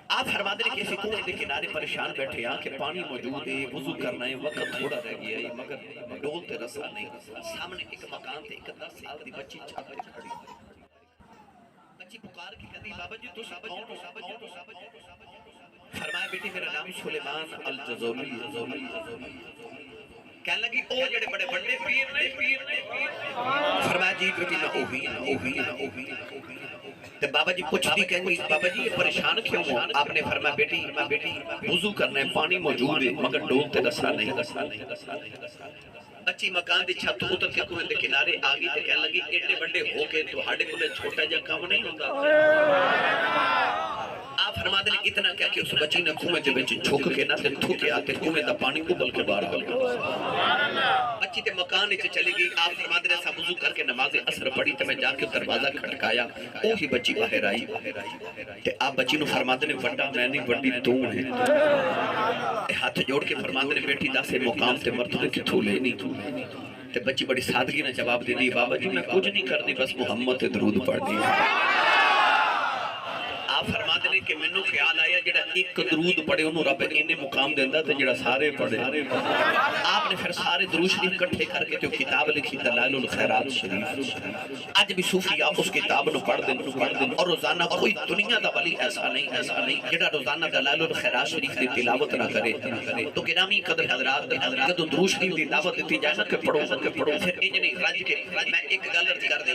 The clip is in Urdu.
آپ فرماتے ہیں کہ اسی کنویں کے کنارے پریشان بیٹھے ہیں کہ پانی موجود ہے، وضو کرنا ہے، وقت تھوڑا رہ گیا ہے، مگر ڈولتے رسا نہیں۔ سامنے ایک مکان تھے، ایک 10 سال دی بچی چھت پہ کھڑی، بچی پکار کے کہتی بابا جی تو سب کون ہو؟ فرمایا بیٹی میرا نام سلیمان الجزولی ہے۔ کہنے لگی او جڑے بڑے بڑے پیر نے، فرمایا جی بیٹی نہ اوہی تو بابا جی پوچھتی کہیں گی بابا جی یہ پریشان کیوں ہو؟ آپ نے فرمایا بیٹی وضو کرنا ہے، پانی موجود ہے، مگر ڈولتے رسا نہیں۔ بچی مکان دی چھت اتر کے کنویں دے کنارے آگئی تے کہنے لگی ایڈے بڑے ہو کے تو ہاڈے کولے چھوٹا جا کام نہیں ہوندا۔ آپ فرما دیں اتنا کیا کہ اس بچی نے کنویں دے وچ جھک کے نہ تے تھوکے آتے کنویں دا پانی ابل کے باہر آ گیا۔ بچی تے مکان وچ چلی گئی۔ آپ فرما دیں ایسا وضو کر کے نماز عصر پڑھی تے میں جا کے دروازہ کھٹکایا، وہی بچی باہر آئی تے آپ بچی نو فرما دیں وڈا میں نہیں وڈی تو ہے۔ ہاتھ جوڑ کے فرما دیں بیٹی دا سے مقام تے مرتبے کتھوں لینی تے بچی بڑی سادگی نے جواب دے دی بابا جی میں کچھ نہیں کرنی بس محمد تے درود پڑھ دی۔ آپ فرما دیں کہ میں نے خیال آیا جڑا ایک درود پڑھے انہوں رب انہیں مقام دیندہ تھا جڑا سارے پڑھے۔ آپ نے پھر سارے درود شریف کٹھے کر کے تو کتاب لکھی دلائل الخیرات شریف۔ آج بھی صوفیاء اس کتاب نو پڑھ دیں اور روزانہ کوئی دنیا دا ولی ایسا نہیں جڑا روزانہ دلائل الخیرات شریف دی تلاوت نہ کرے۔ تو گرامی قدر حضرات جدو درود شریف دی دعوت دیتی جائے نا کہ پڑھو پھر انجنی رج کے میں ایک گل عرض کر دے